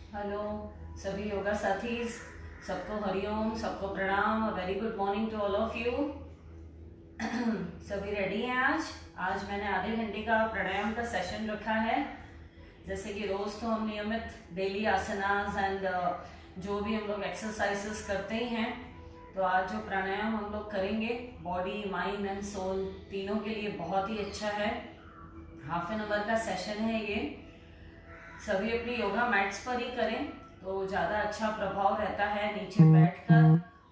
Hello सभी योगा साथीज, सबको हरिओम, सबको प्रणाम और very good morning to all of you. सभी रेडी हैं? आज मैंने आधे घंटे का प्राणायाम का सेशन रखा है। जैसे कि रोज तो हम नियमित डेली आसनास एंड जो भी हम लोग एक्सरसाइजेस करते ही हैं, तो आज जो प्राणायाम हम लोग करेंगे बॉडी माइंड एंड सोल तीनों के लिए बहुत ही अच्छा है। हाफ एन आवर का सेशन है ये। सभी अपनी योगा मैट्स पर ही करें तो ज़्यादा अच्छा प्रभाव रहता है। नीचे बैठकर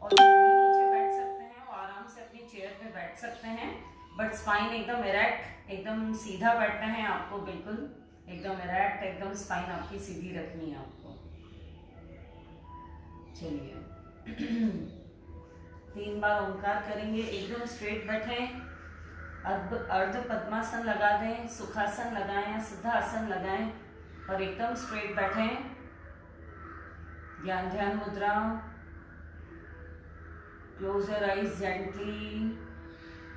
और जो नहीं नीचे बैठ सकते हैं वो आराम से अपनी चेयर पे बैठ सकते हैं, बट स्पाइन एकदम इरेक्ट, एकदम सीधा बैठना है आपको, बिल्कुल एकदम इरेक्ट, एकदम स्पाइन आपकी सीधी रखनी है आपको। चलिए 3 बार ओंकार करेंगे। एकदम स्ट्रेट बैठें, अर्ध पद्मासन लगा दें, सुखासन लगाएं या सिद्धासन लगाएं और एकदम स्ट्रेट बैठें। ध्यान मुद्रा। Close your eyes gently.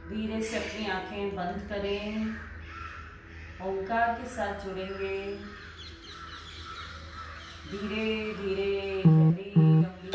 धीरे से अपनी आंखें बंद करें। ओंकार के साथ जुड़ेंगे। धीरे धीरे गहरी लंबी सांस लें।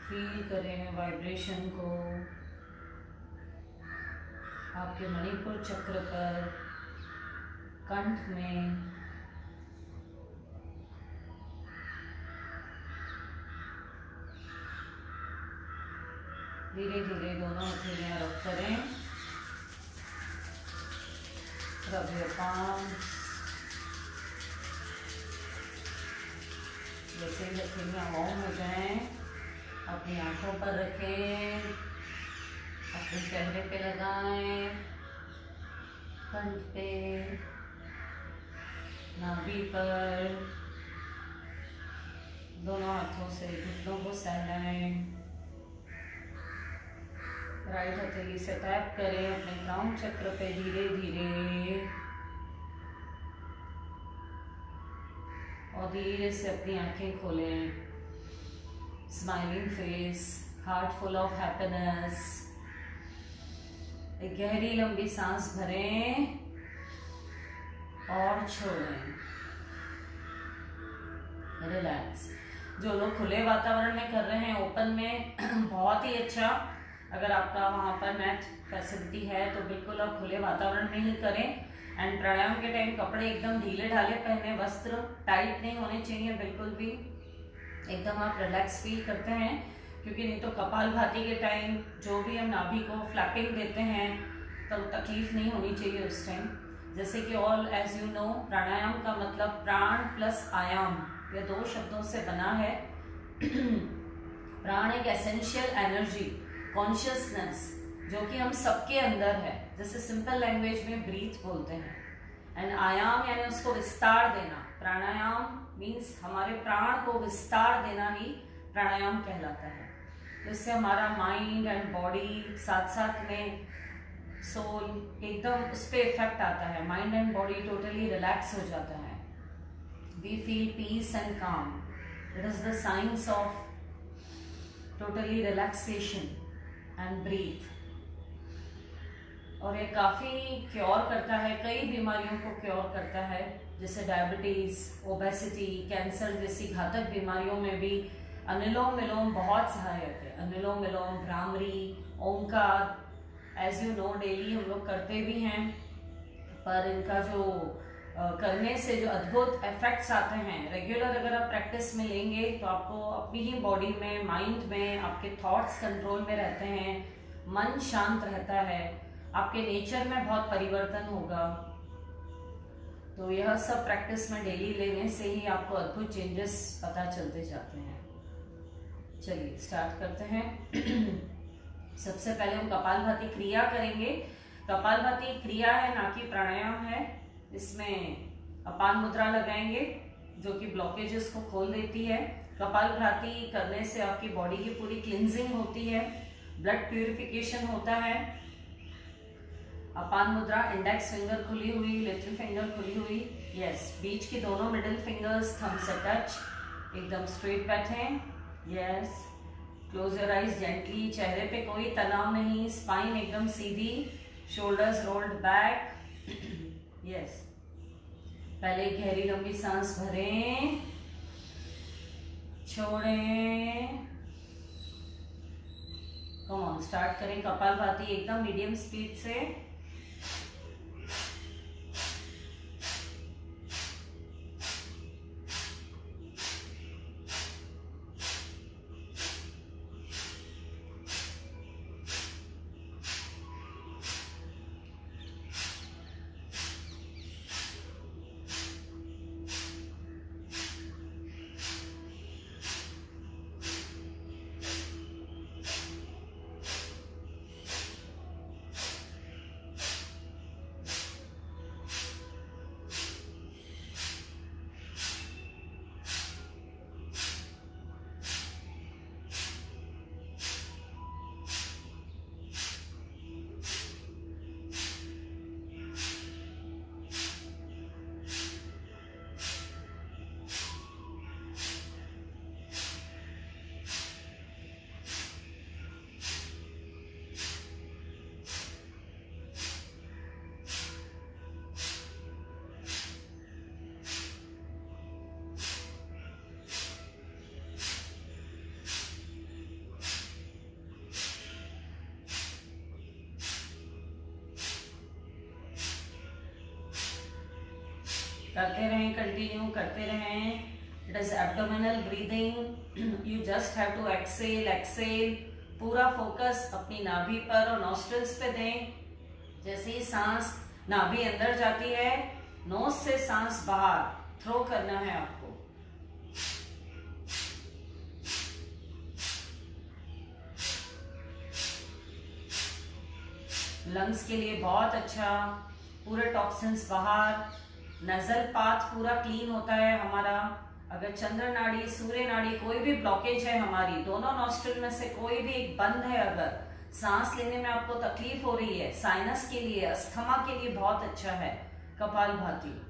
फील करें वाइब्रेशन को आपके मणिपुर चक्र पर, कंठ में। धीरे धीरे दोनों हथेलियां रब करें। Rub your palms. जैसे ही हथेलियां वार्म हो जाएं, अपनी आंखों पर रखें, अपने चेहरे पे लगाएं, कंठ पे, नाभि पर। दोनों हाथों से घुटनों को सहलाएं। राइट हथेली से टैप करें अपने क्राउन चक्र पे धीरे धीरे, और धीरे से अपनी आंखें खोलें। Smiling face, heart full of happiness. एक गहरी लंबी सांस भरें और छोड़ें। रिलैक्स। जो लोग खुले वातावरण में कर रहे हैं, ओपन में, बहुत ही अच्छा। अगर आपका वहाँ पर नेट फैसिलिटी है तो बिल्कुल आप खुले वातावरण में ही करें। एंड प्राणायाम के टाइम कपड़े एकदम ढीले ढाले पहने, वस्त्र टाइट नहीं होने चाहिए बिल्कुल भी। एकदम आप रिलैक्स फील करते हैं, क्योंकि नहीं तो कपालभाति के टाइम जो भी हम नाभि को फ्लैपिंग देते हैं तो तकलीफ नहीं होनी चाहिए उस टाइम। जैसे कि ऑल एज यू नो, प्राणायाम का मतलब प्राण प्लस आयाम, ये 2 शब्दों से बना है। प्राण एक एसेंशियल एनर्जी, कॉन्शियसनेस, जो कि हम सबके अंदर है, जैसे सिंपल लैंग्वेज में ब्रीथ बोलते हैं। एंड आयाम यानी उसको विस्तार देना। प्राणायाम मीन्स हमारे प्राण को विस्तार देना ही प्राणायाम कहलाता है। तो इससे हमारा माइंड एंड बॉडी, साथ साथ में सोल, एकदम उस पर इफेक्ट आता है। Mind and body totally relax हो जाता है। We feel peace and calm. It is the science of totally relaxation and breath. और ये काफ़ी क्योर करता है, कई बीमारियों को क्योर करता है, जैसे डायबिटीज़, ओबेसिटी, कैंसर जैसी घातक बीमारियों में भी अनुलोम विलोम बहुत सहायक है। अनुलोम विलोम, भ्रामरी, ओंकार, एज यू नो डेली हम लोग करते भी हैं, पर इनका जो करने से जो अद्भुत इफेक्ट्स आते हैं, रेगुलर अगर आप प्रैक्टिस में लेंगे तो आपको अपनी ही बॉडी में, माइंड में, आपके थॉट्स कंट्रोल में रहते हैं, मन शांत रहता है, आपके नेचर में बहुत परिवर्तन होगा। तो यह सब प्रैक्टिस में डेली लेने से ही आपको अद्भुत चेंजेस पता चलते जाते हैं। चलिए स्टार्ट करते हैं। सबसे पहले हम कपालभाति क्रिया करेंगे। कपालभाति क्रिया है, ना कि प्राणायाम है। इसमें अपान मुद्रा लगाएंगे जो कि ब्लॉकेजेस को खोल देती है। कपालभाति करने से आपकी बॉडी की पूरी क्लिंजिंग होती है, ब्लड प्यूरिफिकेशन होता है। अपान मुद्रा, इंडेक्स फिंगर खुली हुई, लिटिल फिंगर खुली हुई, यस, बीच की दोनों मिडिल फिंगर्स थंब से टच, एकदम स्ट्रेट बैठें, yes, close your eyes gently, चेहरे पे कोई तनाव नहीं, स्पाइन एकदम सीधी, शोल्डर्स रोल्ड बैक, यस। पहले गहरी लंबी सांस भरें, छोड़ें, कम ऑन, स्टार्ट करें कपालभाति एकदम मीडियम स्पीड से। करते रहें, कंटिन्यू करते रहें। It is abdominal breathing, you just have to exhale exhale. पूरा फोकस अपनी नाभि पर और नॉस्ट्रल्स पे दें। जैसे ही सांस नाभि अंदर जाती है, नोज से सांस बाहर थ्रो करना है आपको। लंग्स के लिए बहुत अच्छा, पूरे टॉक्सिन्स बाहर। नजल पाथ पूरा क्लीन होता है हमारा। अगर चंद्र नाड़ी, सूर्य नाड़ी, कोई भी ब्लॉकेज है हमारी, दोनों नॉस्ट्रिल में से कोई भी एक बंद है, अगर सांस लेने में आपको तकलीफ हो रही है, साइनस के लिए, अस्थमा के लिए बहुत अच्छा है कपालभाति।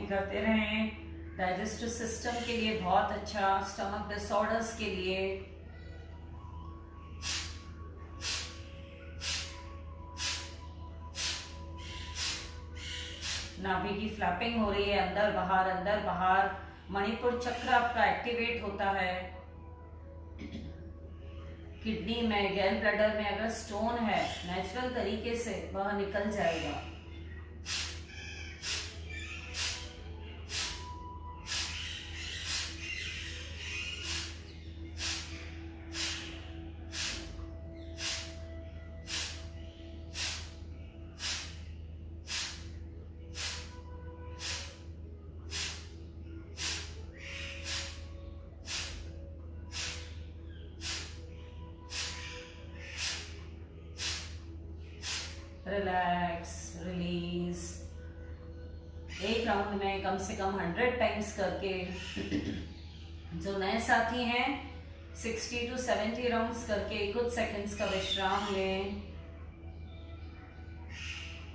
करते रहें। डाइजेस्टिव सिस्टम के लिए बहुत अच्छा, स्टमक डिसऑर्डर्स के लिए। नाभि की फ्लैपिंग हो रही है, अंदर बाहर, अंदर बाहर। मणिपुर चक्र आपका एक्टिवेट होता है। किडनी में, गैल ब्लैडर में अगर स्टोन है, नेचुरल तरीके से वह निकल जाएगा। Relax, release. एक राउंड में कम से कम 100 टाइम्स करके। जो नए साथी हैं 60 to 70 राउंड्स करके कुछ सेकंड्स का विश्राम लें,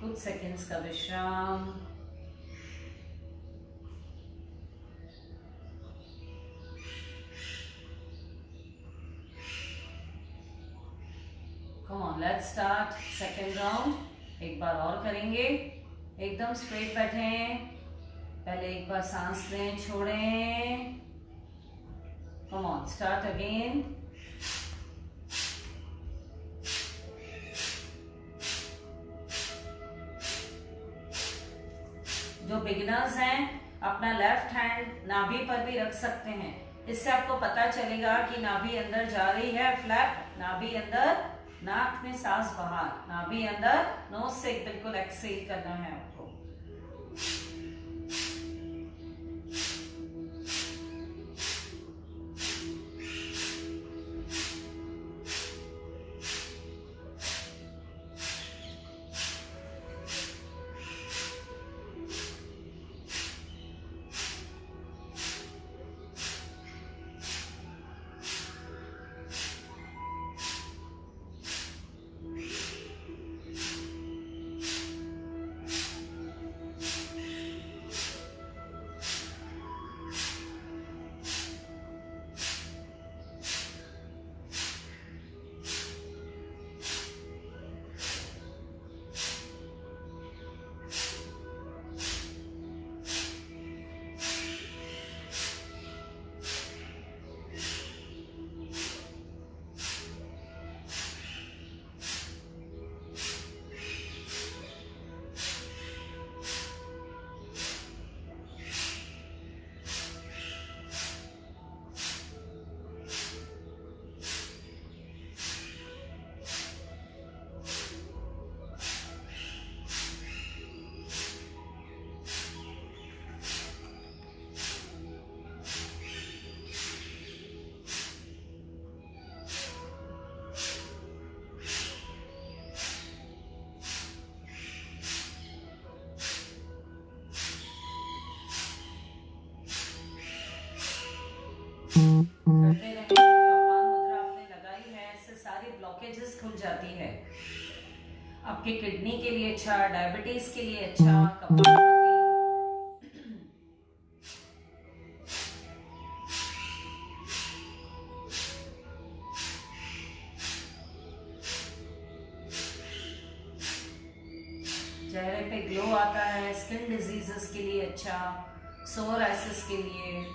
कुछ सेकंड्स का विश्राम। Come on, let's start second round. एक बार और करेंगे। एकदम स्ट्रेट बैठें, पहले एक बार सांस लें, छोड़ें। Come on, start again. जो बिगिनर्स हैं अपना लेफ्ट हैंड नाभि पर भी रख सकते हैं, इससे आपको पता चलेगा कि नाभि अंदर जा रही है। फ्लैप, नाभि अंदर, नाक में सांस बाहर, नाभि अंदर, नोज से बिल्कुल एक्सेल करना है आपको। करते रहें। जो अपान मुद्रा आपने लगाई है इससे सारी ब्लॉकेजेस खुल जाती है। आपके किडनी के लिए अच्छा, डायबिटीज के लिए अच्छा, कपालभाति। चेहरे पे ग्लो आता है, स्किन डिजीजेस के लिए अच्छा, सोराइसिस के लिए।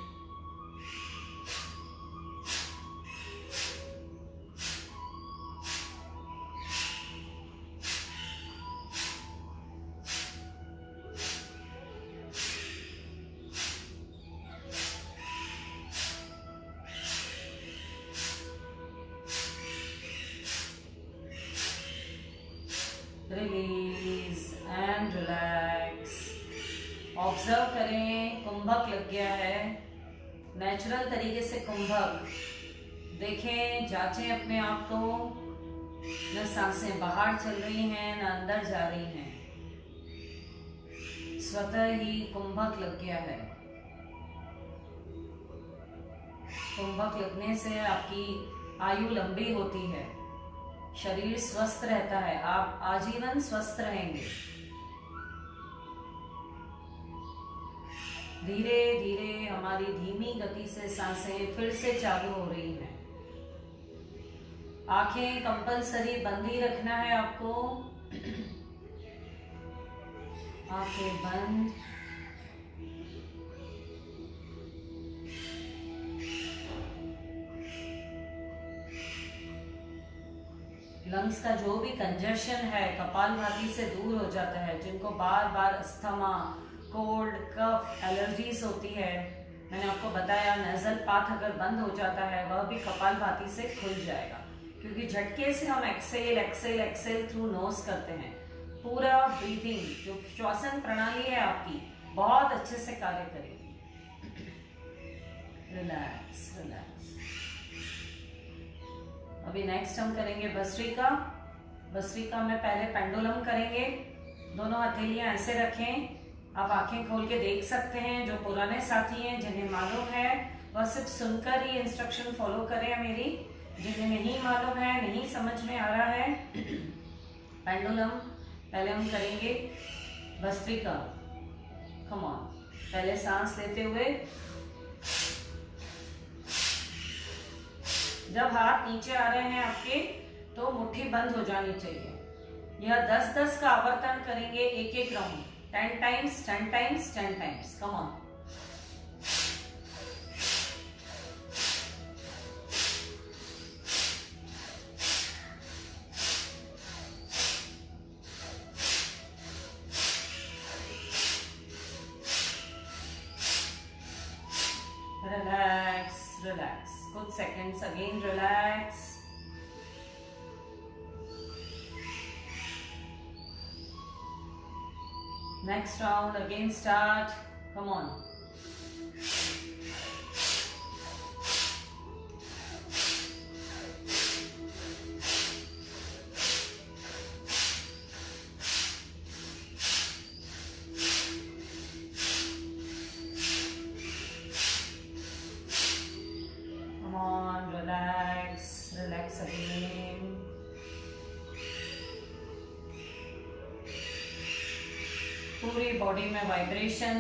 Release and relax. ऑब्जर्व करें, कुंभक लग गया है, नेचुरल तरीके से कुंभक देखें, जांचें अपने आप को। न सांसें बाहर चल रही हैं न अंदर जा रही हैं, स्वतः ही कुंभक लग गया है। कुंभक लगने से आपकी आयु लंबी होती है, शरीर स्वस्थ रहता है, आप आजीवन स्वस्थ रहेंगे। धीरे धीरे हमारी धीमी गति से सांसें फिर से चालू हो रही हैं। आंखें कंपलसरी बंद ही रखना है आपको। आंखें बंद। लंग्स का जो भी कंजेशन है कपालभाति से दूर हो जाता है। जिनको बार बार अस्थमा, कोल्ड, कफ, एलर्जीज होती है, मैंने आपको बताया नेजल पाथ अगर बंद हो जाता है वह भी कपालभाति से खुल जाएगा, क्योंकि झटके से हम exhale exhale exhale through nose करते हैं। पूरा ब्रीथिंग जो श्वसन प्रणाली है आपकी बहुत अच्छे से कार्य करेगी। Relax relax. अभी नेक्स्ट हम करेंगे भस्त्रिका। भस्त्रिका में पहले पेंडुलम करेंगे। दोनों हथेलियां ऐसे रखें। आप आंखें खोल के देख सकते हैं। जो पुराने साथी हैं जिन्हें मालूम है वह सिर्फ सुनकर ही इंस्ट्रक्शन फॉलो करें मेरी। जिन्हें नहीं मालूम है, नहीं समझ में आ रहा है, पेंडुलम पहले हम करेंगे भस्त्रिका। Come on. पहले सांस लेते हुए, जब हाथ नीचे आ रहे हैं आपके तो मुट्ठी बंद हो जानी चाहिए। यह 10-10 का आवर्तन करेंगे, एक एक round, 10 times 10 times 10 times. Come on. Relax, relax. Good seconds. Again, relax. Next round. Again, start. Come on. Relax again. पूरी बॉडी में वाइब्रेशन,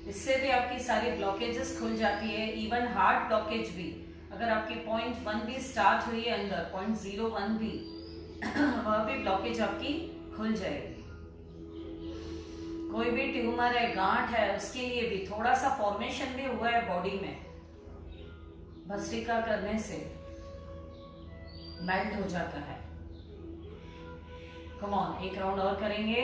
इससे भी आपकी सारी ब्लॉकेजेस खुल जाती है। इवन हार्ट ब्लॉकेज भी, अगर आपकी 0.1 भी स्टार्ट हुई है अंदर, 0.01 भी वह भी ब्लॉकेज आपकी खुल जाएगी। कोई भी ट्यूमर है, गांठ है, उसके लिए भी थोड़ा सा फॉर्मेशन भी हुआ है बॉडी में, भस्त्रिका करने से मेल्ट हो जाता है। कम ऑन, एक राउंड और करेंगे।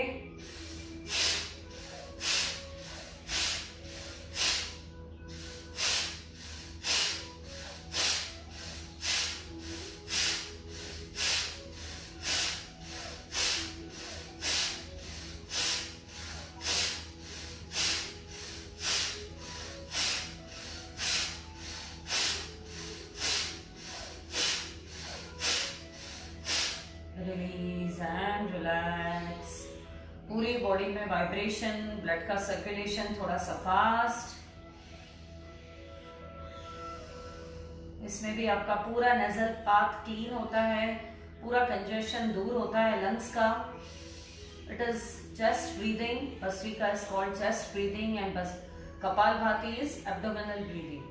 Release and relax. पूरी बॉडी में वाइब्रेशन, ब्लड का सर्कुलेशन थोड़ा सा फास्ट। इसमें भी आपका पूरा नजर पाथ क्लीन होता है, पूरा कंजेशन दूर होता है लंग्स का। It is chest breathing. Bhastrika is called chest breathing and kapalbhati is abdominal breathing.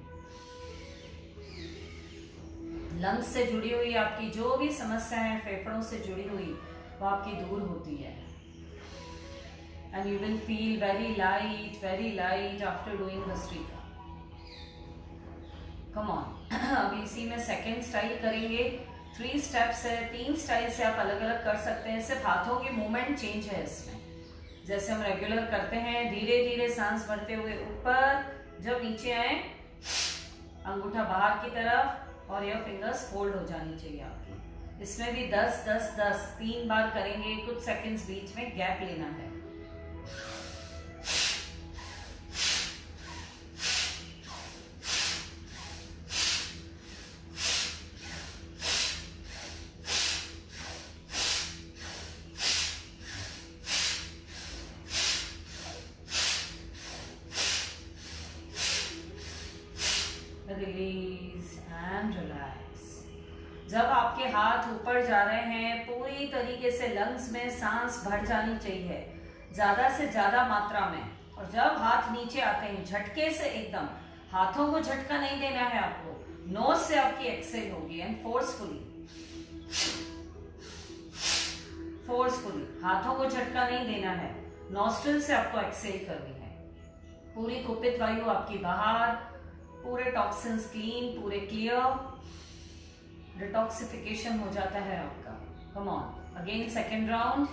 Lungs से जुड़ी हुई आपकी जो भी समस्या है, फेफड़ों से जुड़ी हुई, वो आपकी दूर होती है। And you will feel very light after doing bhastrika. Come on. अभी इसी में सेकेंड स्टाइल करेंगे। 3 स्टेप्स है, 3 स्टाइल से आप अलग अलग कर सकते हैं। सिर्फ हाथों की मूवमेंट चेंज है इसमें। जैसे हम रेगुलर करते हैं, धीरे धीरे सांस भरते हुए ऊपर, जब नीचे आए अंगूठा बाहर की तरफ और यह फिंगर्स फोल्ड हो जानी चाहिए आपकी। इसमें भी 10-10-10 3 बार करेंगे। कुछ सेकंड्स बीच में गैप लेना है। Release and relax. जब आपके हाथ ऊपर जा रहे हैं, पूरी तरीके से लंग्स में सांस भर जानी चाहिए, ज्यादा से ज्यादा मात्रा में। और जब हाथ नीचे आते हैं, झटके से एकदम, हाथों को झटका नहीं देना है आपको। नोज से आपकी एक्सेल होगी एंड फोर्सफुली हाथों को झटका नहीं देना है। नॉस्ट्रिल से आपको एक्सेल करनी है। पूरी कुपित वायु आपकी बाहर, पूरे टॉक्सिन्स क्लीन, पूरे क्लियर, डिटॉक्सिफिकेशन हो जाता है आपका। Come on. Again second round.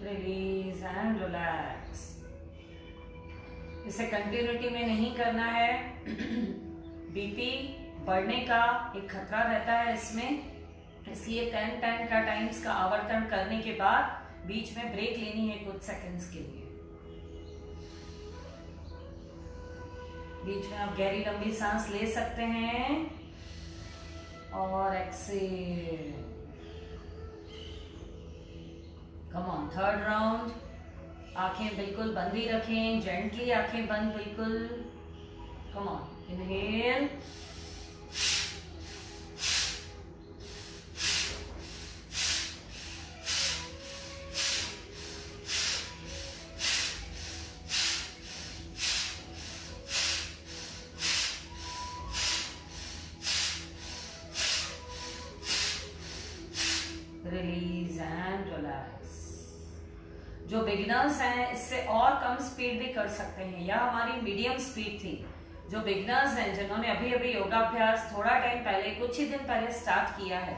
Release and relax. इसे कंटिन्यूटी में नहीं करना है। बीपी बढ़ने का एक खतरा रहता है इसमें, इसलिए 10-10 का टाइम्स का आवर्तन करने के बाद बीच में ब्रेक लेनी है कुछ सेकंड्स के लिए। बीच में आप गहरी लंबी सांस ले सकते हैं और exhale. Come on, third round. आंखें बिल्कुल बंद ही रखें, जेंटली आंखें बंद बिल्कुल। Come on, inhale, release and relax. जो बिगिनर्स हैं इससे और कम स्पीड भी कर सकते हैं, यह हमारी मीडियम स्पीड थी। जो बिगिनर्स हैं जिन्होंने अभी अभी योगाभ्यास थोड़ा टाइम पहले, कुछ ही दिन पहले स्टार्ट किया है,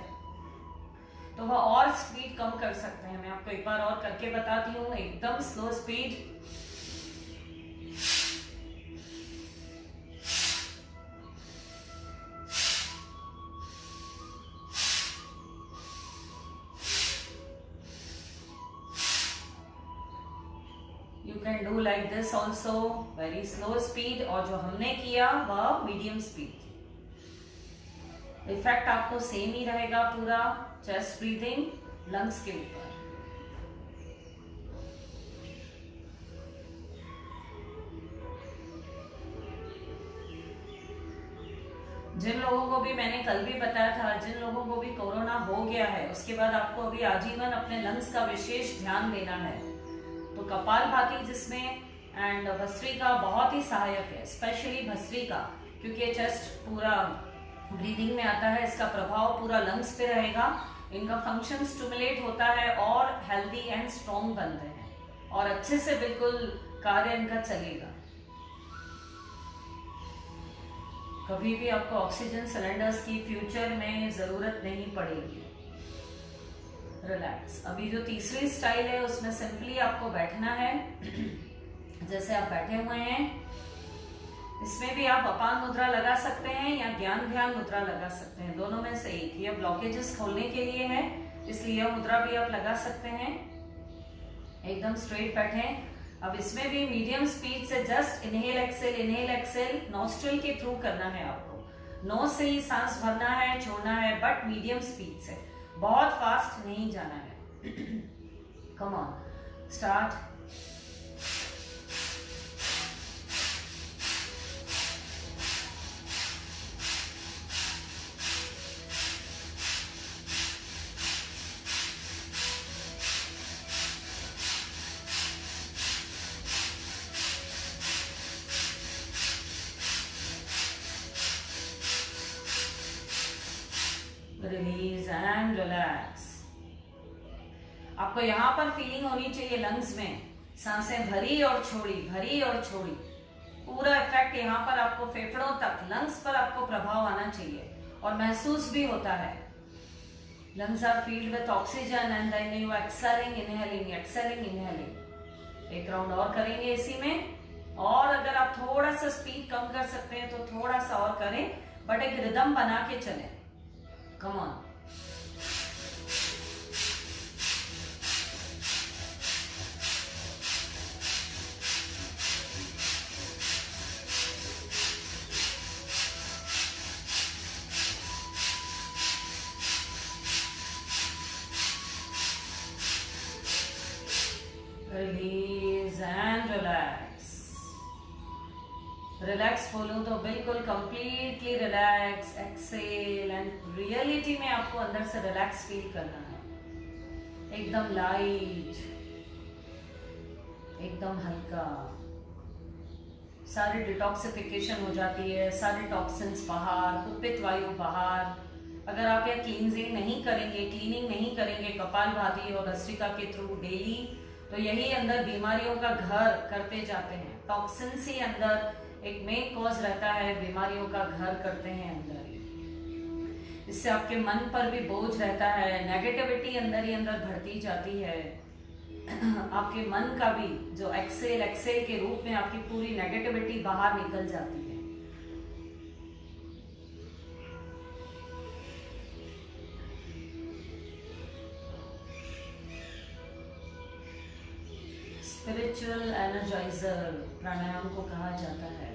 तो वह और स्पीड कम कर सकते हैं। मैं आपको एक बार और करके बताती हूँ, एकदम slow speed. You can do like this also, very slow speed, और जो हमने किया वह मीडियम स्पीड। इफेक्ट आपको सेम ही रहेगा पूरा, चेस्ट ब्रीदिंग, लंग्स के ऊपर। जिन लोगों को भी मैंने कल भी बताया था, जिन लोगों को भी कोरोना हो गया है, उसके बाद आपको अभी आजीवन अपने लंग्स का विशेष ध्यान देना है। तो कपालभाति जिसमें एंड भस्त्रिका बहुत ही सहायक है, स्पेशली भस्त्रिका, क्योंकि ये चेस्ट पूरा ब्रीदिंग में आता है, इसका प्रभाव पूरा लंग्स पे रहेगा, इनका फंक्शन स्टिमुलेट होता है और हेल्दी एंड स्ट्रॉन्ग बनते हैं और अच्छे से बिल्कुल कार्य इनका चलेगा। कभी भी आपको ऑक्सीजन सिलेंडर्स की फ्यूचर में जरूरत नहीं पड़ेगी। रिलैक्स। अभी जो तीसरी स्टाइल है उसमें सिंपली आपको बैठना है जैसे आप बैठे हुए हैं। इसमें भी आप अपान मुद्रा लगा सकते हैं या ज्ञान ध्यान मुद्रा लगा सकते हैं, दोनों में से एक। ये ब्लॉकेजेस खोलने के लिए है, इसलिए यह मुद्रा भी आप लगा सकते हैं। एकदम स्ट्रेट बैठें। अब इसमें भी मीडियम स्पीड से जस्ट इनहेल एक्सेल नॉस्ट्रिल के थ्रू करना है आपको। नोज से ही सांस भरना है, छोड़ना है, बट मीडियम स्पीड से, बहुत फास्ट नहीं जाना है। Come on, start. Release and relax. आपको यहाँ पर फीलिंग होनी चाहिए लंग्स में, सांसें भरी और छोड़ी, भरी और छोड़ी। पूरा इफेक्ट यहाँ पर आपको फेफड़ों तक, लंग्स पर आपको प्रभाव आना चाहिए और महसूस भी होता है। Lungs are filled with oxygen and then you exhaling, inhaling, exhaling, inhaling. एक राउंड और करेंगे इसी में, और अगर आप थोड़ा सा स्पीड कम कर सकते हैं तो थोड़ा सा और करें, बट एक रिदम बना के चलें। Come on. Release and relax. Relax बोलूं तो बिल्कुल completely relax, exhale, and reality में आपको अंदर से रिलैक्स फील करना है। एकदम लाइट, एकदम हल्का। सारी डिटॉक्सिफिकेशन हो जाती है, सारे टॉक्सिन्स बाहर, कुपित वायु बाहर। अगर आप यह क्लींजिंग नहीं करेंगे, क्लीनिंग नहीं करेंगे कपालभाति और भस्त्रिका के थ्रू डेली, तो यही अंदर बीमारियों का घर करते जाते हैं। टॉक्सिन्स ही अंदर एक मेन कॉज रहता है, बीमारियों का घर करते हैं अंदर। इससे आपके मन पर भी बोझ रहता है, नेगेटिविटी अंदर ही अंदर बढ़ती जाती है। आपके मन का भी जो एक्सेल के रूप में आपकी पूरी नेगेटिविटी बाहर निकल जाती है। स्पिरिचुअल एनर्जाइजर प्राणायाम को कहा जाता है।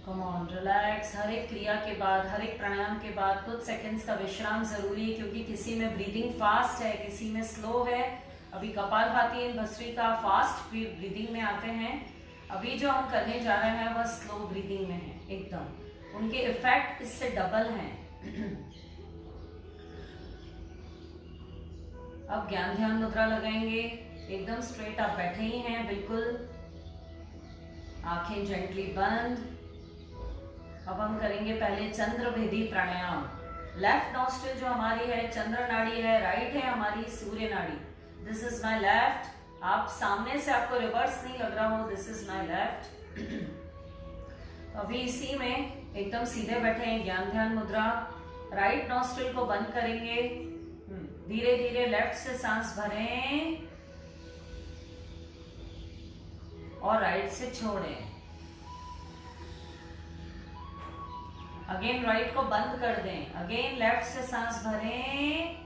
Come on, relax. हर एक क्रिया के बाद, हर एक प्राणायाम के बाद कुछ सेकंड्स का विश्राम जरूरी है, क्योंकि किसी में ब्रीदिंग फास्ट है, किसी में स्लो है। अभी kapalbhati and bhastrika fast breathing में आते हैं। अभी जो हम करने जा रहे हैं वह स्लो ब्रीदिंग में है एकदम। उनके इफेक्ट इससे डबल हैं। अब ज्ञान ध्यान मुद्रा लगाएंगे। एकदम स्ट्रेट आप बैठे ही हैं बिल्कुल, आंखें जेंटली बंद। अब हम करेंगे पहले चंद्र भेदी प्राणायाम। लेफ्ट नॉस्ट्रिल जो हमारी है चंद्र नाड़ी है, राइट है हमारी सूर्य नाड़ी। This is my left. आप सामने से आपको रिवर्स नहीं लग रहा हो, दिस इज माई लेफ्ट। अभी इसी में एकदम सीधे बैठे हैं, ज्ञान ध्यान मुद्रा। राइट नॉस्ट्रिल को बंद करेंगे, धीरे धीरे लेफ्ट से सांस भरें और राइट से छोड़ें। अगेन राइट को बंद कर दें, अगेन लेफ्ट से सांस भरें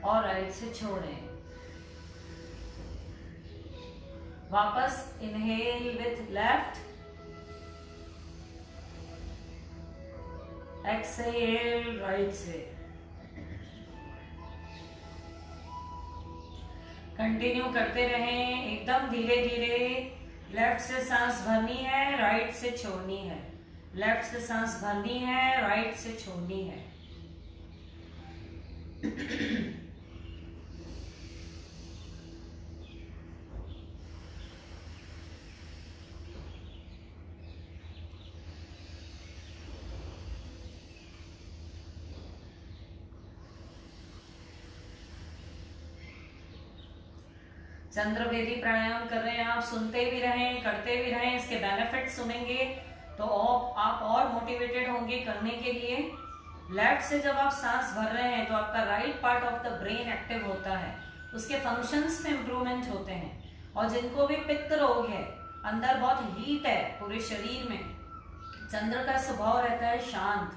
और राइट से छोड़ें। वापस inhale with left, exhale right से। कंटिन्यू करते रहें, एकदम धीरे धीरे। लेफ्ट से सांस भरनी है, राइट से छोड़नी है। लेफ्ट से सांस भरनी है, राइट से छोड़नी है। चंद्रवेदी प्राणायाम कर रहे हैं आप, सुनते भी रहें, करते भी रहें। इसके बेनिफिट सुनेंगे तो आप और मोटिवेटेड होंगे करने के लिए। लेफ्ट से जब आप सांस भर रहे हैं तो आपका right part of the brain active होता है, उसके फंक्शंस में इंप्रूवमेंट होते हैं। और जिनको भी पित्त रोग है, अंदर बहुत हीट है पूरे शरीर में, चंद्र का स्वभाव रहता है शांत,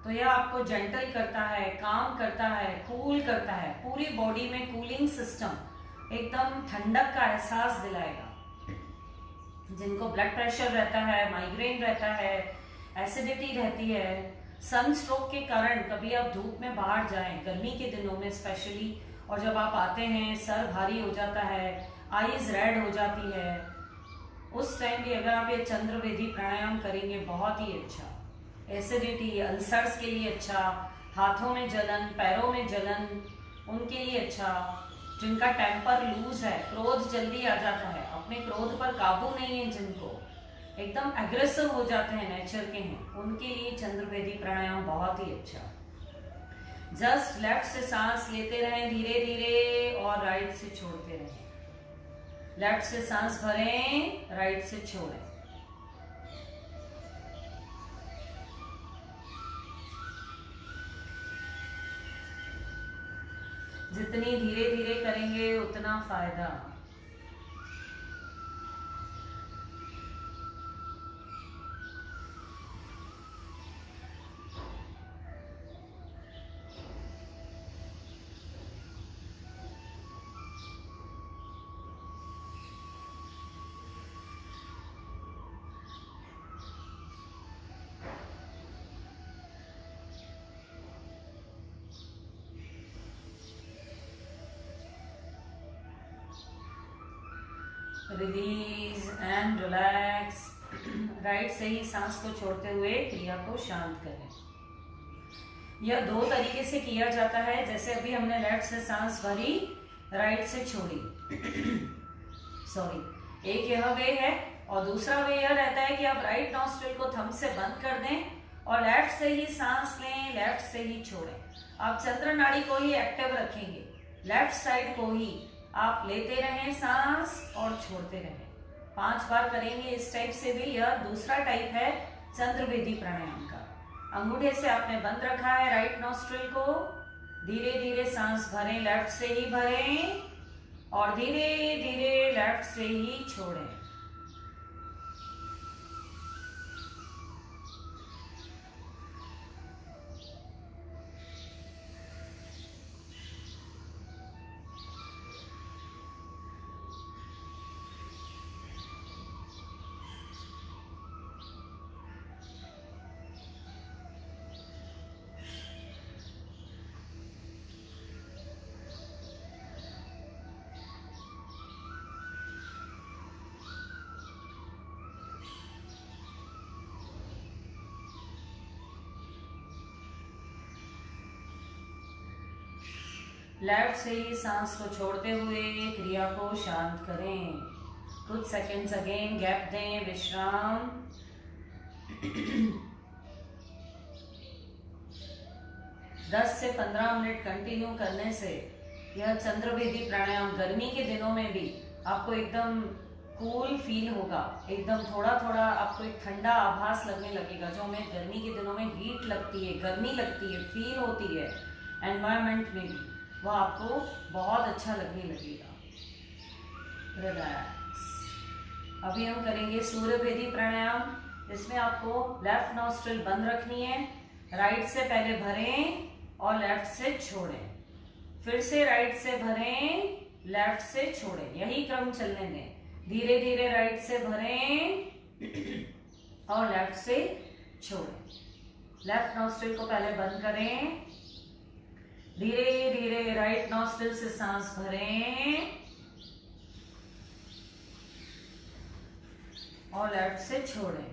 तो यह आपको जेंटल करता है, काम करता है, कूल करता है। पूरी बॉडी में कूलिंग सिस्टम, एकदम ठंडक का एहसास दिलाएगा। जिनको ब्लड प्रेशर रहता है, माइग्रेन रहता है, एसिडिटी रहती है, सन स्ट्रोक के कारण कभी आप धूप में बाहर जाएं, गर्मी के दिनों में स्पेशली, और जब आप आते हैं सर भारी हो जाता है, आईज रेड हो जाती है, उस टाइम भी अगर आप ये चंद्रवेदी प्राणायाम करेंगे बहुत ही अच्छा। एसिडिटी, अल्सर्स के लिए अच्छा, हाथों में जलन, पैरों में जलन, उनके लिए अच्छा। जिनका टेम्पर लूज है, क्रोध जल्दी आ जाता है, अपने क्रोध पर काबू नहीं है, जिनको एकदम एग्रेसिव हो जाते हैं, नेचर के हैं, उनके लिए चंद्रवेदी प्राणायाम बहुत ही अच्छा। जस्ट लेफ्ट से सांस लेते रहें धीरे धीरे और राइट से छोड़ते रहें। लेफ्ट से सांस भरें, राइट से छोड़ें। जितनी धीरे धीरे करेंगे उतना फायदा। Release and relax. राइट से ही सांस को छोड़ते हुए क्रिया को शांत करें। यह दो तरीके से किया जाता है, जैसे अभी हमने लेफ्ट से सांस भरी, राइट से छोड़ी। सॉरी, एक यह वे है और दूसरा वे यह रहता है कि आप राइट नॉस्ट्रिल को थंब से बंद कर दें और लेफ्ट से ही सांस लें, लेफ्ट से ही छोड़ें। आप चंद्र नाड़ी को ही एक्टिव रखेंगे, लेफ्ट साइड को ही आप लेते रहें सांस और छोड़ते रहें। 5 बार करेंगे इस टाइप से भी। यह दूसरा टाइप है चंद्रवेदी प्राणायाम का। अंगूठे से आपने बंद रखा है राइट नॉस्ट्रिल को, धीरे धीरे सांस भरें, लेफ्ट से ही भरें और धीरे धीरे लेफ्ट से ही छोड़ें। लेफ्ट से ही सांस को छोड़ते हुए क्रिया को शांत करें। कुछ सेकंड्स अगेन गैप दें, विश्राम। 10 से 15 मिनट कंटिन्यू करने से यह चंद्रभेदी प्राणायाम गर्मी के दिनों में भी आपको एकदम कूल फील होगा। एकदम थोड़ा थोड़ा आपको एक ठंडा आभास लगने लगेगा। जो हमें गर्मी के दिनों में हीट लगती है, गर्मी लगती है, फील होती है एनवायरनमेंट में भी, वह आपको बहुत अच्छा लगने लगेगा। रिलैक्स। अभी हम करेंगे सूर्यभेदी प्राणायाम। इसमें आपको लेफ्ट नॉस्ट्रिल बंद रखनी है। राइट से पहले भरें और लेफ्ट से छोड़ें, फिर से राइट से भरें, लेफ्ट से छोड़ें, यही क्रम चलने दें। धीरे धीरे राइट से भरें और लेफ्ट से छोड़ें। लेफ्ट नॉस्ट्रिल को पहले बंद करें, धीरे धीरे राइट नॉस्ट्रिल से सांस भरें और लेफ्ट से छोड़ें।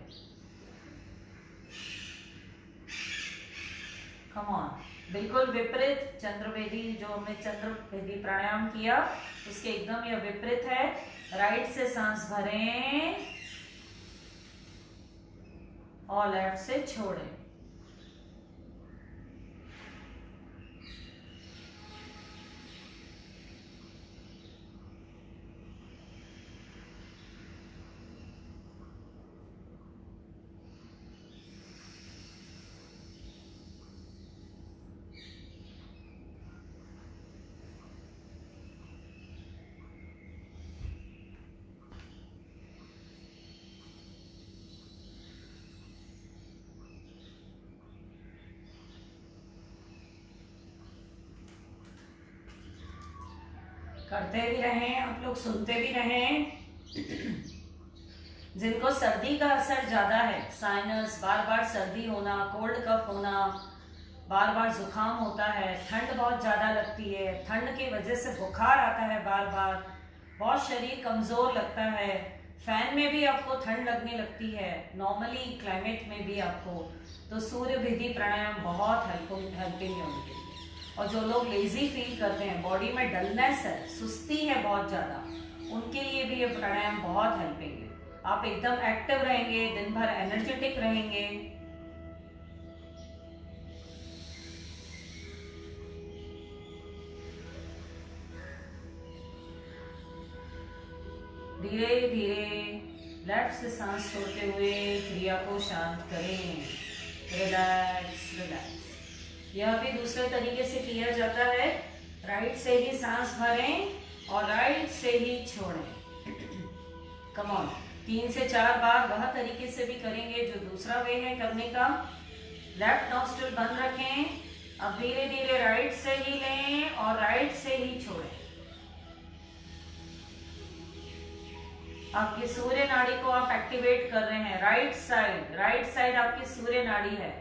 Come on. बिल्कुल विपरीत चंद्रभेदी, जो हमने चंद्रभेदी प्राणायाम किया उसके एकदम यह विपरीत है। राइट से सांस भरें और लेफ्ट से छोड़ें। करते भी रहें, आप लोग सुनते भी रहें। जिनको सर्दी का असर ज्यादा है, साइनस, बार बार सर्दी होना, कोल्ड कफ होना, बार बार जुकाम होता है, ठंड बहुत ज्यादा लगती है, ठंड की वजह से बुखार आता है बार बार, बहुत शरीर कमजोर लगता है, फैन में भी आपको ठंड लगने लगती है, नॉर्मली क्लाइमेट में भी आपको, तो सूर्यभेदी प्राणायाम बहुत हेल्पिंग है उनके लिए। और जो लोग लेजी फील करते हैं, बॉडी में डलनेस है, सुस्ती है बहुत ज्यादा, उनके लिए भी ये प्राणायाम बहुत हेल्पिंग है। आप एकदम एक्टिव रहेंगे, दिन भर एनर्जेटिक रहेंगे। धीरे धीरे लेफ्ट से सांस छोड़ते हुए क्रिया को शांत करें। Relax relax. यह भी दूसरे तरीके से किया जाता है। राइट से ही सांस भरें और राइट से ही छोड़ें। Come on. 3 से 4 बार वह तरीके से भी करेंगे जो दूसरा वे है करने का। लेफ्ट नॉस्ट्रिल बंद रखें। अब धीरे धीरे राइट से ही लें और राइट से ही छोड़ें। आपकी सूर्य नाड़ी को आप एक्टिवेट कर रहे हैं। राइट साइड आपकी सूर्य नाड़ी है।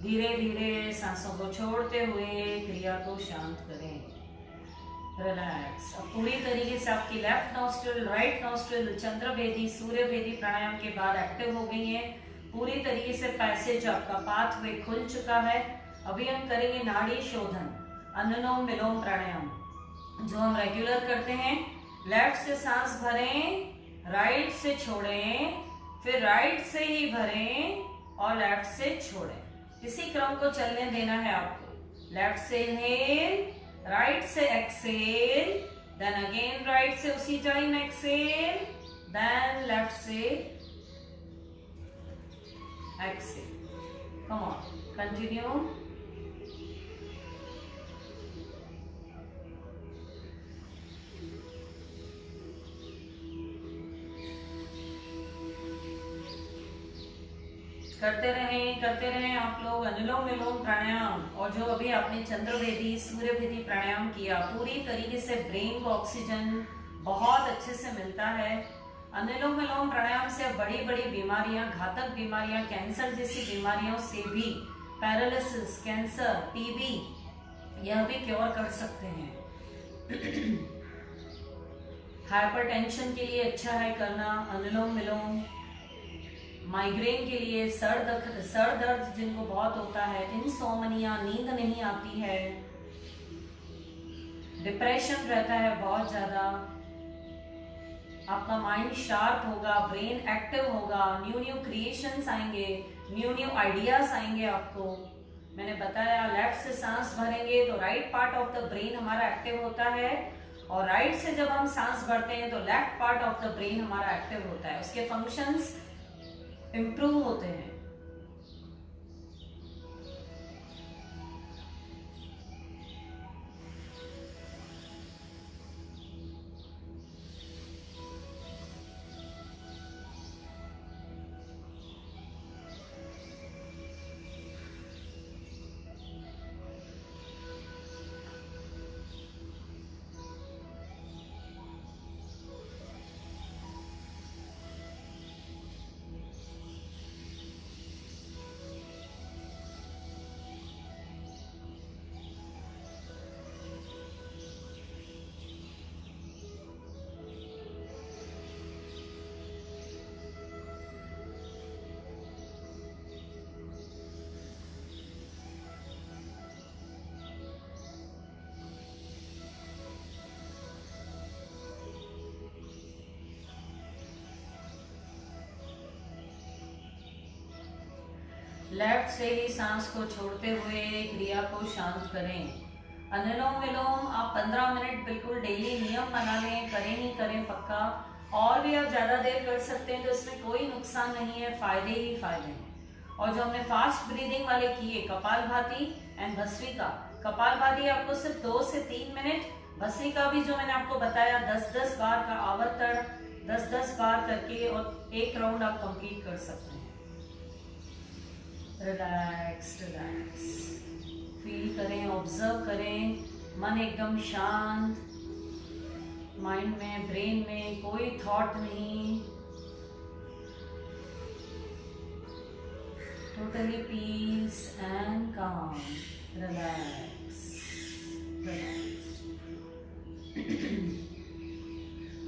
धीरे धीरे सांसों को छोड़ते हुए क्रिया को शांत करें। रिलैक्स। अब पूरी तरीके से आपकी लेफ्ट नॉस्ट्रिल, राइट नॉस्ट्रिल चंद्रभेदी, सूर्यभेदी प्राणायाम के बाद एक्टिव हो गई है। पूरी तरीके से पैसेज आपका पाथवे खुल चुका है। अभी हम करेंगे नाड़ी शोधन, अनुलोम विलोम प्राणायाम, जो हम रेगुलर करते हैं। लेफ्ट से सांस भरें, राइट से छोड़ें, फिर राइट से ही भरें और लेफ्ट से छोड़ें। इसी क्रम को चलने देना है आपको। लेफ्ट से इनहेल, राइट से एक्सहेल, देन अगेन राइट से उसी टाइम एक्सहेल, देन लेफ्ट से एक्सहेल। Come on, continue. करते रहें आप लोग अनुलोम विलोम प्राणायाम। और जो अभी आपने चंद्रभेदी, सूर्यभेदी प्राणायाम किया, पूरी तरीके से ब्रेन को ऑक्सीजन बहुत अच्छे से मिलता है। अनुलोम विलोम प्राणायाम से बड़ी बड़ी बीमारियां, घातक बीमारियां, कैंसर जैसी बीमारियों से भी, पैरालिसिस, कैंसर, टीबी, यह भी क्योर कर सकते हैं। हाइपरटेंशन के लिए अच्छा है करना अनुलोम विलोम। माइग्रेन के लिए, सर दर्द जिनको बहुत होता है, इंसोमनिया, नींद नहीं आती है, डिप्रेशन रहता है बहुत ज्यादा, आपका माइंड शार्प होगा, ब्रेन एक्टिव होगा, न्यू न्यू क्रिएशंस आएंगे, न्यू न्यू आइडियाज आएंगे आपको। मैंने बताया लेफ्ट से सांस भरेंगे तो right part of the brain हमारा एक्टिव होता है, और राइट से जब हम सांस भरते हैं तो left part of the brain हमारा एक्टिव होता है, उसके फंक्शंस इंप्रूव होते हैं। लेफ्ट से ही सांस को छोड़ते हुए क्रिया को शांत करें। अनुलोम विलोम आप 15 मिनट बिल्कुल डेली नियम बना लें, करें ही करें पक्का। और भी आप ज्यादा देर कर सकते हैं तो इसमें कोई नुकसान नहीं है, फायदे ही फायदे हैं। और जो हमने फास्ट ब्रीदिंग वाले किए कपालभाति एंड भस्त्रिका, कपालभाति आपको सिर्फ 2 से 3 मिनट, भस्त्रिका भी जो मैंने आपको बताया 10-10 बार का आवर्तन 10-10 बार करके और एक राउंड आप कंप्लीट कर सकते हैं। रिलैक्स रिलैक्स फील करें, ऑब्जर्व करें, मन एकदम शांत, माइंड में, ब्रेन में कोई थॉट नहीं, टोटली पीस एंड काम, रिलैक्स रिलैक्स।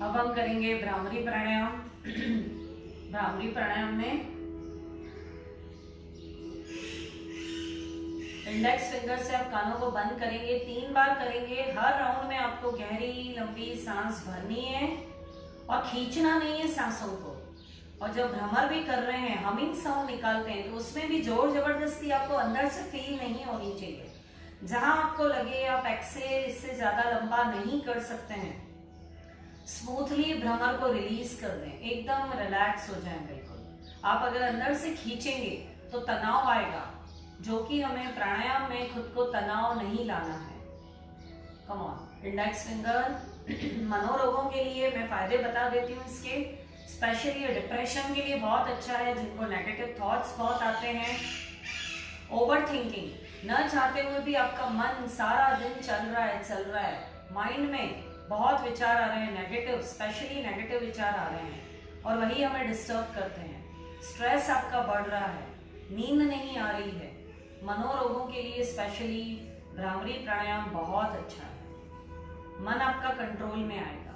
अब हम करेंगे भ्रामरी प्राणायाम। भ्रामरी प्राणायाम में इंडेक्स फिंगर से आप कानों को बंद करेंगे, 3 बार करेंगे। हर राउंड में आपको गहरी लंबी सांस भरनी है और खींचना नहीं है सांसों को। और जब भ्रमर भी कर रहे हैं, हमिंग साउंड निकालते हैं, तो उसमें भी जोर जबरदस्ती आपको अंदर से फील नहीं होनी चाहिए। जहां आपको लगे आप एक्सेल इससे ज्यादा लंबा नहीं कर सकते हैं, स्मूथली भ्रमर को रिलीज कर दें, एकदम रिलैक्स हो जाए बिल्कुल। आप अगर अंदर से खींचेंगे तो तनाव आएगा, जो कि हमें प्राणायाम में खुद को तनाव नहीं लाना है। Come on. इंडेक्स फिंगर मनोरोगों के लिए मैं फायदे बता देती हूँ इसके, स्पेशली डिप्रेशन के लिए बहुत अच्छा है, जिनको नेगेटिव थॉट्स बहुत आते हैं, ओवर थिंकिंग, न चाहते हुए भी आपका मन सारा दिन चल रहा है, माइंड में बहुत विचार आ रहे हैं नेगेटिव, स्पेशली नेगेटिव विचार आ रहे हैं और वही हमें डिस्टर्ब करते हैं। स्ट्रेस आपका बढ़ रहा है, नींद नहीं आ रही है, मनोरोगों के लिए स्पेशली भ्रामरी प्राणायाम बहुत अच्छा है, मन आपका कंट्रोल में आएगा।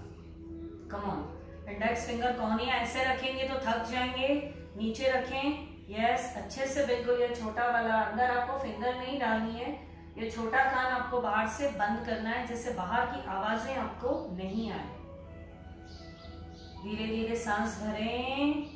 Come on. इंडेक्स फिंगर कोहनियां ऐसे रखेंगे तो थक जाएंगे, नीचे रखें, यस, अच्छे से बिल्कुल। ये छोटा वाला अंदर आपको फिंगर नहीं डालनी है, ये छोटा कान आपको बाहर से बंद करना है, जिससे बाहर की आवाजें आपको नहीं आए। धीरे धीरे सांस भरें,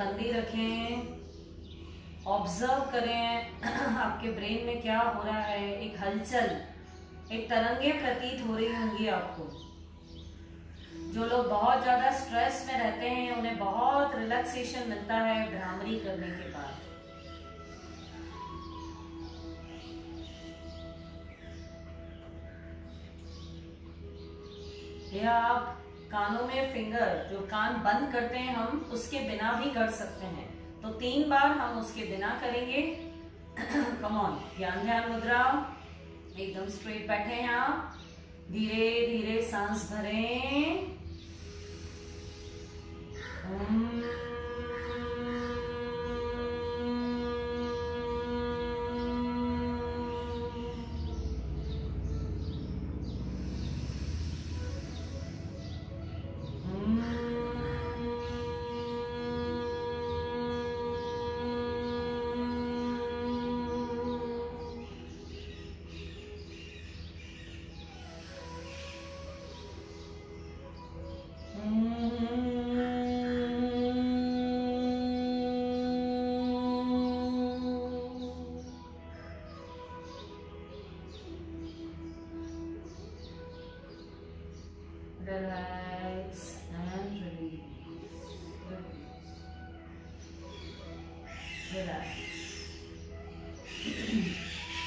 बंद ही रखें, ऑब्जर्व करें आपके ब्रेन में क्या हो रहा है। एक हलचल, एक तरंगे प्रतीत हो रही होंगी आपको। जो लोग बहुत ज्यादा स्ट्रेस में रहते हैं उन्हें बहुत रिलैक्सेशन मिलता है भ्रामरी करने के बाद। या आप कानों में फिंगर, जो कान बंद करते हैं हम, उसके बिना भी कर सकते हैं। तो 3 बार हम उसके बिना करेंगे। कम ऑन, ध्यान ध्यान मुद्रा, एकदम स्ट्रेट बैठे हैं आप। धीरे धीरे सांस भरें। Relax and release. Relax.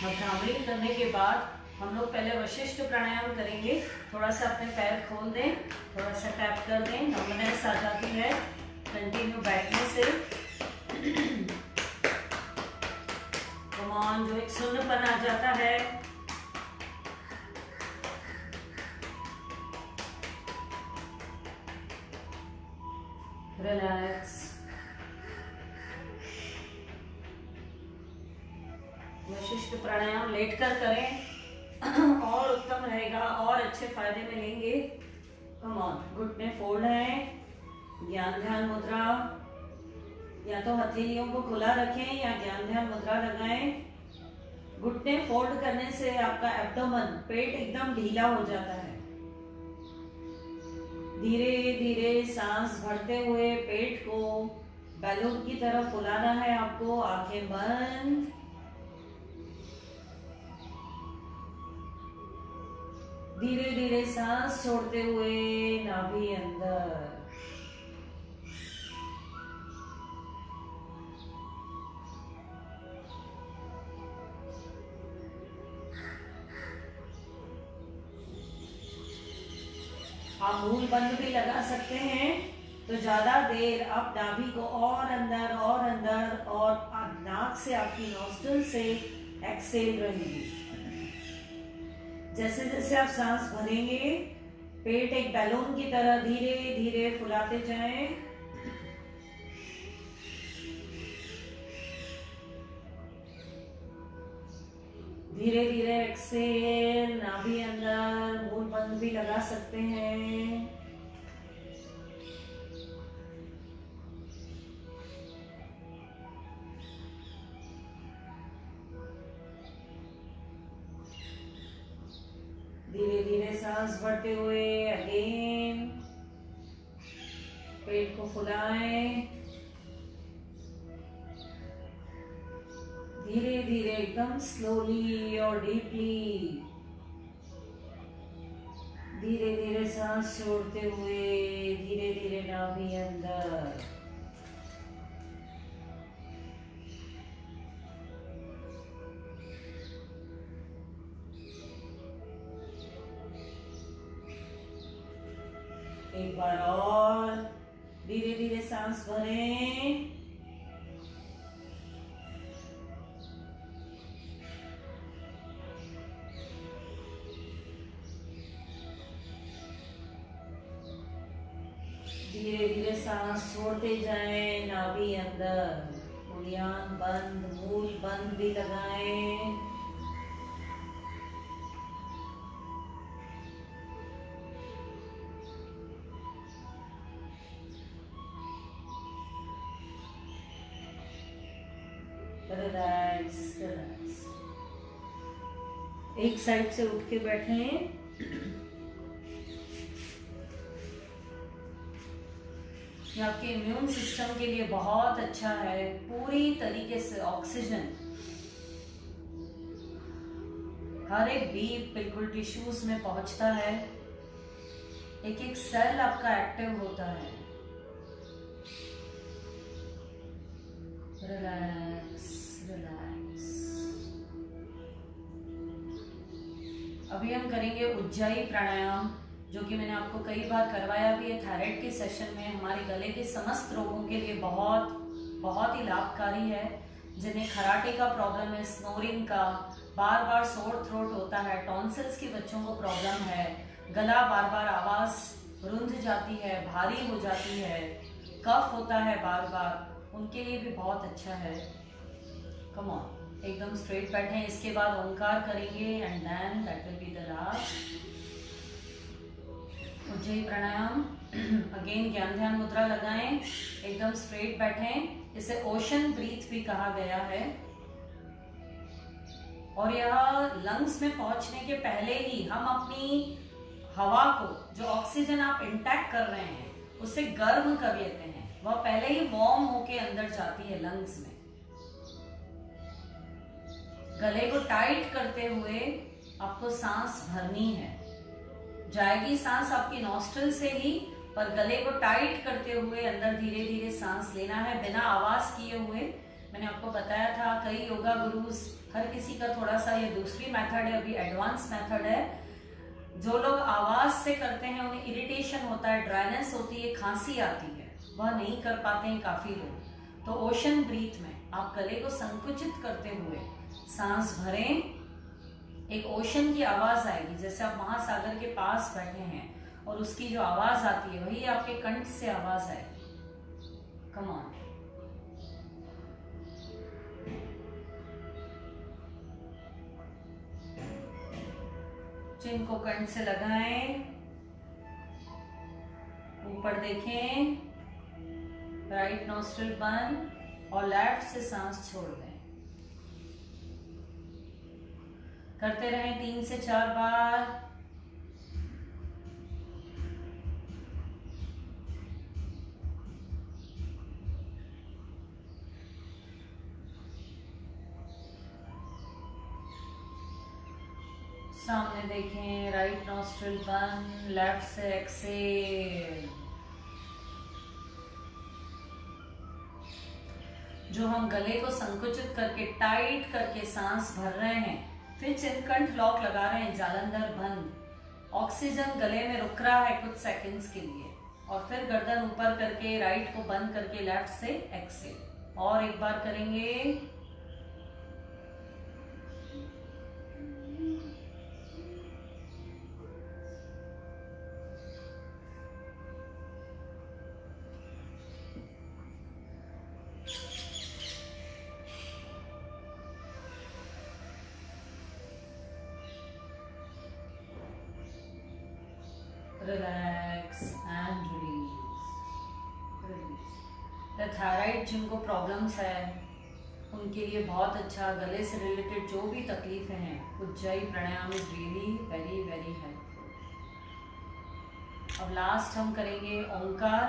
Bhramari करने के बाद हम लोग पहले वशिष्ठ प्राणायाम करेंगे। थोड़ा सा अपने पैर खोल दें, थोड़ा सा टैप कर दें, नम्बनेस आ जाती है कंटिन्यू बैठने से। कम ऑन, जो एक सुन्नपन आ जाता है। रिलैक्स। वशिष्ठ प्राणायाम लेटकर करें और उत्तम रहेगा, और अच्छे फायदे मिलेंगे। कम ऑन, घुटने फोल्ड हैं, ज्ञान ध्यान मुद्रा, या तो हथेलियों को खुला रखें या ज्ञान ध्यान मुद्रा लगाएं। घुटने फोल्ड करने से आपका एब्डोमेन, पेट एकदम ढीला हो जाता है। धीरे धीरे सांस भरते हुए पेट को बैलून की तरह फुलाना है आपको। आंखें बंद। धीरे धीरे सांस छोड़ते हुए नाभि अंदर। आप मूल बंद भी लगा सकते हैं। तो ज्यादा देर आप नाभि को और अंदर और नाक से, आपकी नॉस्ट्रिल से एक्सेल रहेंगे। जैसे जैसे आप सांस भरेंगे, पेट एक बैलून की तरह धीरे धीरे फुलाते जाएं। धीरे धीरे एक्सेल, नाभि अंदर, मूल बंद भी लगा सकते हैं। धीरे धीरे सांस भरते हुए अगेन पेट को फुलाएं। धीरे धीरे एकदम स्लोली और डीपली, धीरे धीरे सांस छोड़ते हुए धीरे धीरे नाभि अंदर। एक बार और धीरे धीरे सांस भरें। धीरे धीरे सांस छोड़ते जाएं, नाभि अंदर, उलियान बंद, मूल बंद भी लगाएं। Relax relax. एक साइड से उठ के बैठें। ये आपके इम्यून सिस्टम के लिए बहुत अच्छा है। पूरी तरीके से ऑक्सीजन हर एक बीप बिल्कुल टिश्यूज में पहुंचता है, एक एक सेल आपका एक्टिव होता है। Relax relax. अभी हम करेंगे उज्जाई प्राणायाम, जो कि मैंने आपको कई बार करवाया भी है थायराइड के सेशन में। हमारे गले के समस्त रोगों के लिए बहुत बहुत ही लाभकारी है। जिन्हें खराटे का प्रॉब्लम है, स्नोरिंग का, बार बार सोर थ्रोट होता है, टॉन्सिल्स के बच्चों को प्रॉब्लम है, गला बार बार आवाज रुंध जाती है, भारी हो जाती है, कफ होता है बार बार, उनके लिए भी बहुत अच्छा है। कम ऑन, एकदम स्ट्रेट बैठे। इसके बाद ओंकार करेंगे and then that will be the last Ujjayi pranayama. Again ज्ञान ध्यान मुद्रा लगाएं, एकदम स्ट्रेट बैठें। इसे ओशन ब्रीथ भी कहा गया है। और यह लंग्स में पहुंचने के पहले ही हम अपनी हवा को, जो ऑक्सीजन आप इंटैक्ट कर रहे हैं, उसे गर्म कर लेते हैं। वह पहले ही वार्म होके अंदर जाती है लंग्स में। गले को टाइट करते हुए आपको सांस भरनी है। जाएगी सांस आपकी नॉस्ट्रल से ही, पर गले को टाइट करते हुए अंदर धीरे धीरे सांस लेना है, बिना आवाज किए हुए। मैंने आपको बताया था कई योगा गुरुज, हर किसी का थोड़ा सा ये दूसरी मेथड है, अभी एडवांस मेथड है। जो लोग आवाज से करते हैं उन्हें इरिटेशन होता है, ड्राइनेस होती है, खांसी आती है, वह नहीं कर पाते हैं काफी लोग। तो ओशन ब्रीथ में आप गले को संकुचित करते हुए सांस भरें। एक ओशन की आवाज आएगी, जैसे आप महासागर के पास बैठे हैं और उसकी जो आवाज आती है वही आपके कंठ से आवाज आएगी। Come on. चिन को कंठ से लगाएं, ऊपर देखें, राइट नोस्ट्रिल बंद और लेफ्ट से सांस छोड़ दें। करते रहें 3 से 4 बार। सामने देखें, राइट नोस्ट्रिल बंद, लेफ्ट से एक्सेल। जो हम गले को संकुचित करके टाइट करके सांस भर रहे हैं, फिर चिनकंठ लॉक लगा रहे हैं, जालंधर बंद। ऑक्सीजन गले में रुक रहा है कुछ सेकंड्स के लिए, और फिर गर्दन ऊपर करके राइट को बंद करके लेफ्ट से एक्सेल। और एक बार करेंगे। Relax and release. थायराइड जिनको प्रॉब्लम्स है उनके लिए बहुत अच्छा, गले से रिलेटेड जो भी तकलीफें हैं, Ujjayi pranayama is really very very helpful. अब लास्ट हम करेंगे ओंकार।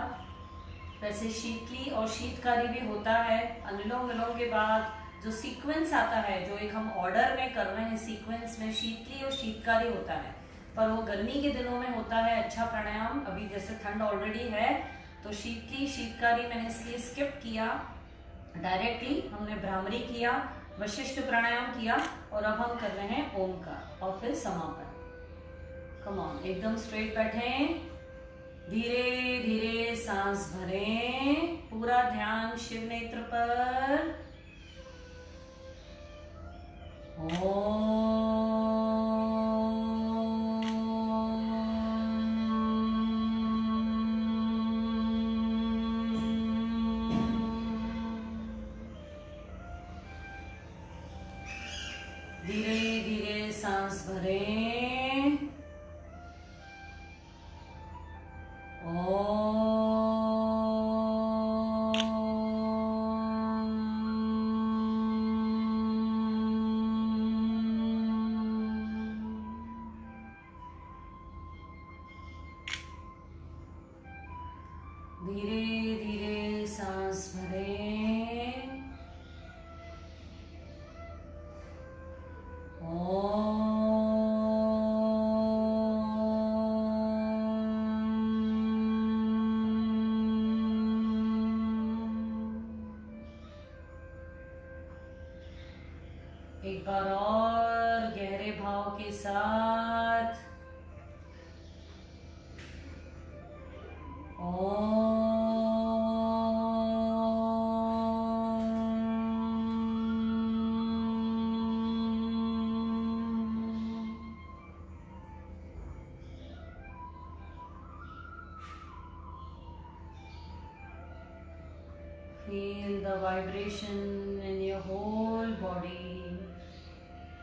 वैसे शीतली और शीतकारी भी होता है। अनुलोम विलोम के बाद जो सीक्वेंस आता है, जो एक हम ऑर्डर में कर रहे हैं, सीक्वेंस में शीतली और शीतकारी होता है, पर वो गर्मी के दिनों में होता है अच्छा प्राणायाम। अभी जैसे ठंड ऑलरेडी है तो शीतली शीतकारी मैंने इसलिए स्किप किया। डायरेक्टली हमने भ्रामरी किया, वशिष्ठ प्राणायाम किया, और अब हम कर रहे हैं ओंकार और फिर समापन। कम ऑन, एकदम स्ट्रेट बैठें, धीरे धीरे सांस भरें, पूरा ध्यान शिव नेत्र पर। धीरे धीरे सांस भरें। धीरे एक बार और गहरे भाव के साथ Feel the vibration in your whole body,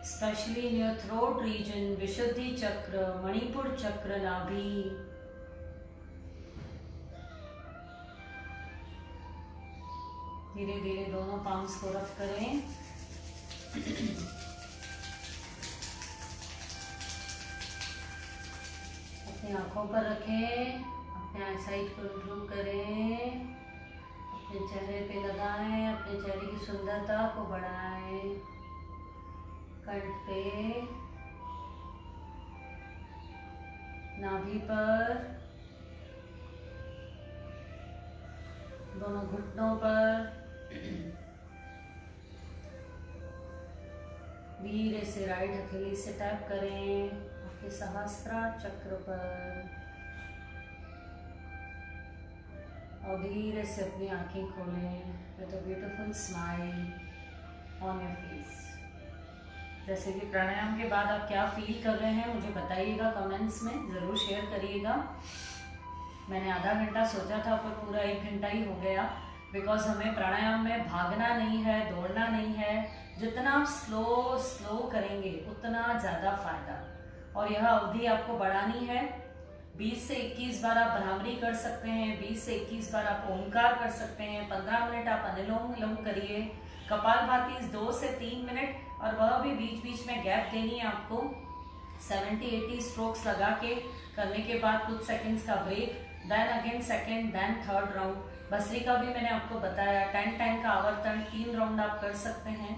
especially in your throat region, Vishuddhi Chakra, Manipur Chakra, Nabhi. धीरे धीरे दोनों पाम्स को रफ करें। अपनी आंखों पर रखें, अपने आईसाइट को इम्प्रूव करें, अपने चेहरे पे लगाएं, अपने चेहरे की सुंदरता को बढ़ाएं। कंठ पे, नाभि पर, दोनों घुटनों पर धीरे से राइट हथेली से टैप करें आपके सहस्त्रार चक्र पर और धीरे से अपनी आंखें खोलें with a beautiful smile on your face. जैसे कि प्राणायाम के बाद आप क्या फील कर रहे हैं मुझे बताइएगा, कमेंट्स में ज़रूर शेयर करिएगा। मैंने आधा घंटा सोचा था पर पूरा 1 घंटा ही हो गया, बिकॉज हमें प्राणायाम में भागना नहीं है, दौड़ना नहीं है। जितना आप स्लो करेंगे उतना ज़्यादा फायदा। और यह अवधि आपको बढ़ानी है। 20 से 21 बार आप भ्रामरी कर सकते हैं, 20 से 21 बार आप ओंकार कर सकते हैं, 15 मिनट आप अनुलोम विलोम करिए, कपालभाति 2 से 3 मिनट, और वह भी बीच बीच में गैप देनी है आपको। 70-80 स्ट्रोक्स लगा के करने के बाद कुछ सेकंड्स का break, then again second, then third round. बसरी का भी मैंने आपको बताया 10-10 का आवर्तन 3 राउंड आप कर सकते हैं।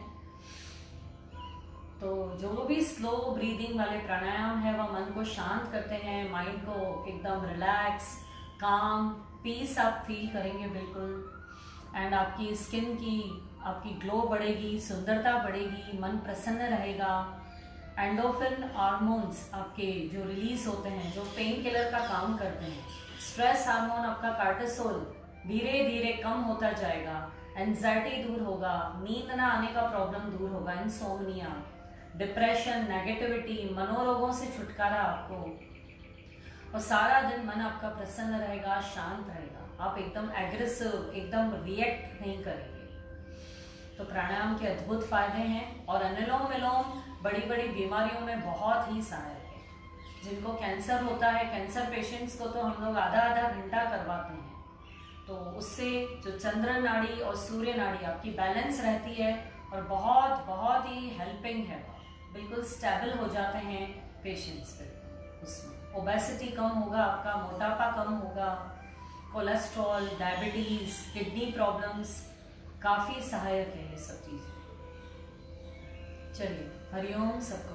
तो जो भी स्लो ब्रीदिंग वाले प्राणायाम है वह मन को शांत करते हैं, माइंड को एकदम रिलैक्स, काम, पीस आप फील करेंगे बिल्कुल। एंड आपकी स्किन की आपकी ग्लो बढ़ेगी, सुंदरता बढ़ेगी, मन प्रसन्न रहेगा। एंडोफिन हार्मोन्स आपके जो रिलीज होते हैं, जो पेन किलर का काम करते हैं, स्ट्रेस हार्मोन आपका कार्टिसोल धीरे धीरे कम होता जाएगा, एंजाइटी दूर होगा, नींद ना आने का प्रॉब्लम दूर होगा, इंसोम्निया, डिप्रेशन, नेगेटिविटी, मनोरोगों से छुटकारा आपको, और सारा दिन मन आपका प्रसन्न रहेगा, शांत रहेगा। आप एकदम एग्रेसिव, एकदम रिएक्ट नहीं करेंगे। तो प्राणायाम के अद्भुत फायदे हैं। और अनुलोम विलोम बड़ी बड़ी बीमारियों में बहुत ही सहायक है। जिनको कैंसर होता है, कैंसर पेशेंट्स को तो हम लोग आधा आधा घंटा करवाते हैं। तो उससे जो चंद्र नाड़ी और सूर्य नाड़ी आपकी बैलेंस रहती है और बहुत बहुत ही हेल्पिंग है, बिल्कुल स्टेबल हो जाते हैं पेशेंट्स। फिर उसमें ओबेसिटी कम होगा, आपका मोटापा कम होगा, कोलेस्ट्रॉल, डायबिटीज, किडनी प्रॉब्लम्स, काफ़ी सहायक है ये सब चीज़ें। चलिए, हरिओम, सबको